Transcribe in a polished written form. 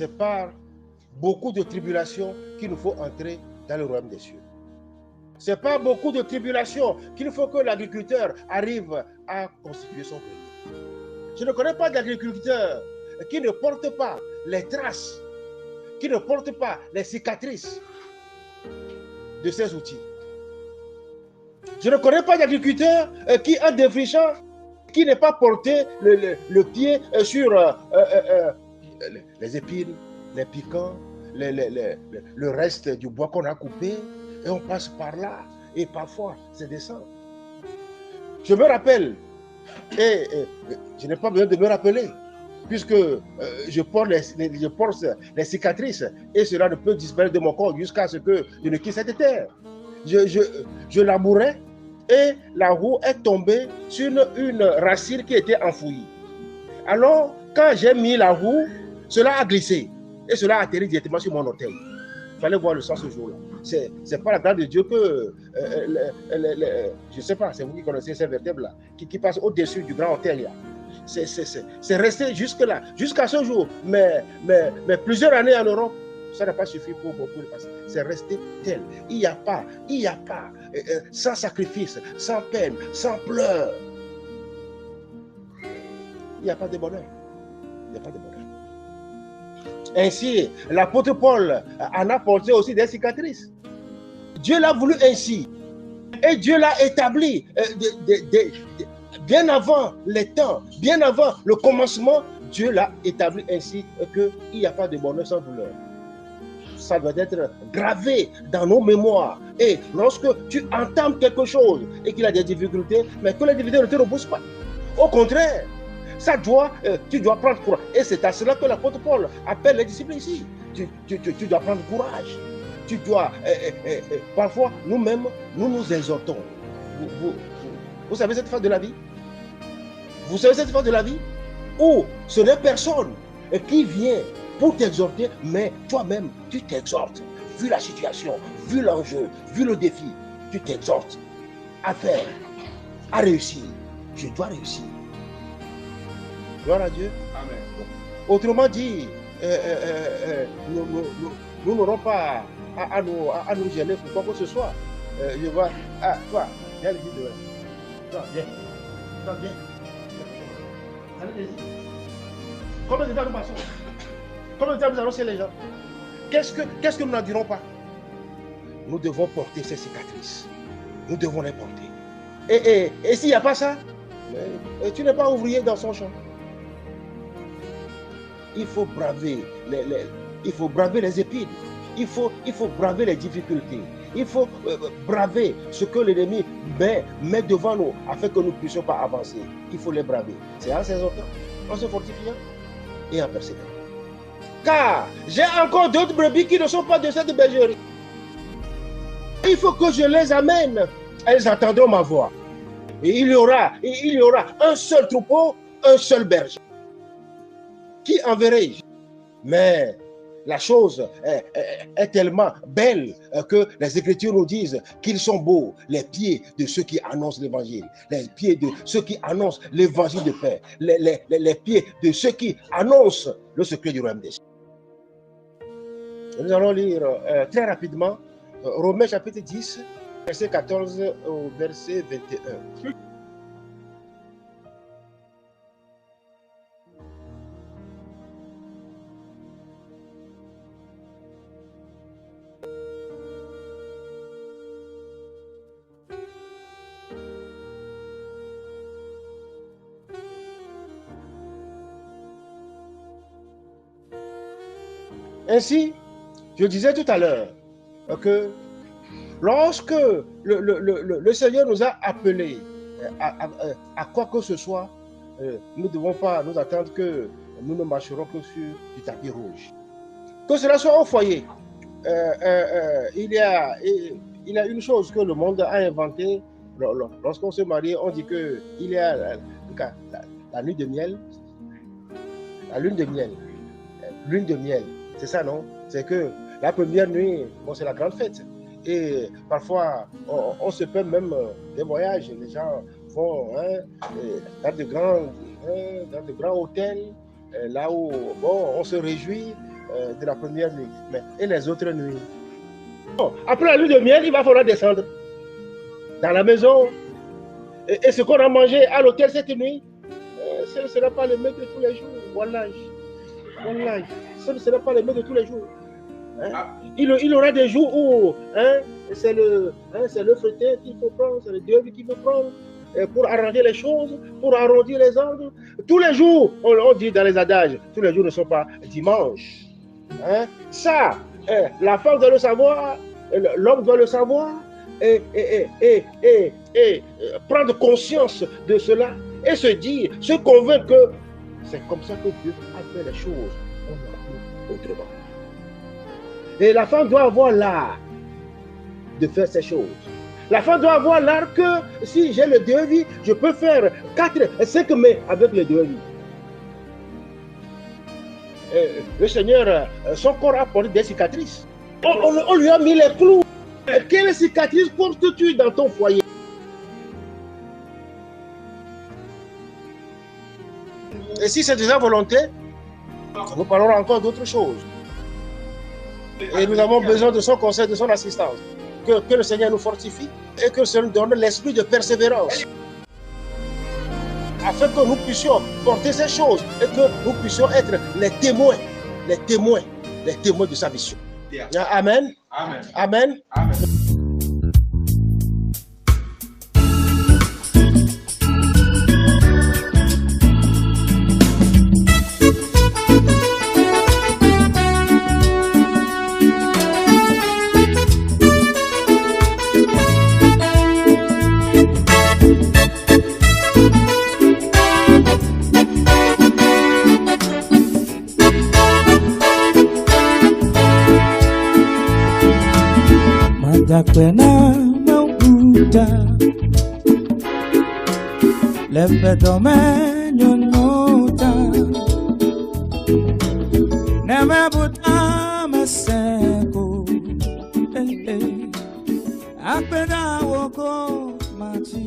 c'est par beaucoup de tribulations qu'il nous faut entrer dans le royaume des cieux. C'est pas beaucoup de tribulations qu'il faut que l'agriculteur arrive à constituer son grenier. Je ne connais pas d'agriculteur qui ne porte pas les traces, qui ne porte pas les cicatrices de ses outils. Je ne connais pas d'agriculteur qui, en défrichant, qui n'est pas porté le pied sur les épines, les piquants, le reste du bois qu'on a coupé, et on passe par là, et parfois c'est descend. Je me rappelle, et je n'ai pas besoin de me rappeler, puisque je porte les cicatrices, et cela ne peut disparaître de mon corps jusqu'à ce que je ne quitte cette terre. Je labourais, et la roue est tombée sur une racine qui était enfouie. Alors, quand j'ai mis la roue, cela a glissé, et cela a atterri directement sur mon orteil. Il fallait voir le sang ce jour-là. C'est pas la grâce de Dieu que, je ne sais pas, c'est vous qui connaissez ces vertèbres-là, qui passent au-dessus du grand orteil là. C'est resté jusque-là, jusqu'à ce jour. Mais plusieurs années en Europe, ça n'a pas suffi pour beaucoup de passer. C'est resté tel. Il n'y a pas, sans sacrifice, sans peine, sans pleurs. Il n'y a pas de bonheur. Il n'y a pas de bonheur. Ainsi, l'apôtre Paul en a porté aussi des cicatrices. Dieu l'a voulu ainsi. Et Dieu l'a établi bien avant les temps, bien avant le commencement. Dieu l'a établi ainsi qu'il n'y a pas de bonheur sans douleur. Ça doit être gravé dans nos mémoires. Et lorsque tu entames quelque chose et qu'il y a des difficultés, mais que les difficultés ne te repoussent pas. Au contraire, tu dois prendre courage. Et c'est à cela que l'apôtre Paul appelle les disciples ici. Tu dois prendre courage. Tu dois, parfois, nous-mêmes, nous exhortons. Vous savez cette phase de la vie? Vous savez cette phase de la vie où ce n'est personne qui vient pour t'exhorter, mais toi-même, tu t'exhortes. Vu la situation, vu l'enjeu, vu le défi, tu t'exhortes à faire, à réussir. Je dois réussir. Gloire à Dieu. Amen. Autrement dit, nous n'aurons pas à nous gêner pour quoi que ce soit. Je vois, toi, viens le dire demain. Toi, viens. Toi, viens. Allez-y. Combien de temps nous passons? Combien de temps nous allons chez les gens? Qu'est-ce que nous n'en dirons pas? Nous devons porter ces cicatrices. Nous devons les porter. Et s'il n'y a pas ça, tu n'es pas ouvrier dans son champ. Il faut braver les épines. Il faut braver les difficultés. Il faut braver ce que l'ennemi met devant nous afin que nous ne puissions pas avancer. Il faut les braver. C'est en s'exhortant, en se fortifiant et en persévérant. Car j'ai encore d'autres brebis qui ne sont pas de cette bergerie. Il faut que je les amène. Elles entendront ma voix. Et il y aura un seul troupeau, un seul berger. Qui enverrai-je? Mais la chose est tellement belle que les Écritures nous disent qu'ils sont beaux, les pieds de ceux qui annoncent l'évangile, les pieds de ceux qui annoncent l'évangile de paix, les pieds de ceux qui annoncent le secret du royaume des cieux. Nous allons lire très rapidement Romains chapitre 10, verset 14 au verset 21. Ainsi, je disais tout à l'heure que lorsque le Seigneur nous a appelés à quoi que ce soit, nous ne devons pas nous attendre que nous ne marcherons que sur du tapis rouge. Que cela soit au foyer. Il y a une chose que le monde a inventée. Lorsqu'on se marie, on dit qu'il y a la nuit de miel. La lune de miel. Lune de miel. C'est ça, non? C'est que la première nuit, bon, c'est la grande fête. Et parfois, on se peut même des voyages. Les gens vont dans de grands hôtels, là où bon, on se réjouit. de la première nuit. Mais, et les autres nuits? Bon, après la lune de miel, il va falloir descendre dans la maison. Et ce qu'on a mangé à l'hôtel cette nuit, ce ne sera pas le mets de tous les jours. Wallahi. Wallahi. Ce ne sera pas le mets de tous les jours. Hein? Il aura des jours où c'est le feuilleté qu'il faut prendre, c'est le Dieu qu'il faut prendre pour arranger les choses, pour arrondir les ordres. Tous les jours, on dit dans les adages, tous les jours ne sont pas dimanche. Hein? Ça, la femme doit le savoir, l'homme doit le savoir, et prendre conscience de cela et se dire, se convaincre que c'est comme ça que Dieu a fait les choses. On n'a plus autrement. Et la femme doit avoir l'art de faire ces choses. La femme doit avoir l'art que si j'ai le devis, je peux faire 4 et 5 mai avec le devis. Le Seigneur, son corps a porté des cicatrices. On lui a mis les clous. Quelle cicatrice portes-tu dans ton foyer? Et si c'est de sa volonté, nous parlerons encore d'autres choses. Et nous avons besoin de son conseil, de son assistance. Que le Seigneur nous fortifie et que le Seigneur nous donne l'esprit de persévérance. Afin que nous puissions porter ces choses et que nous puissions être les témoins de sa mission. Amen. Amen. Amen. Amen. Dakwena mauta lepe domenyo nota neme buta meseko akpeda woko mati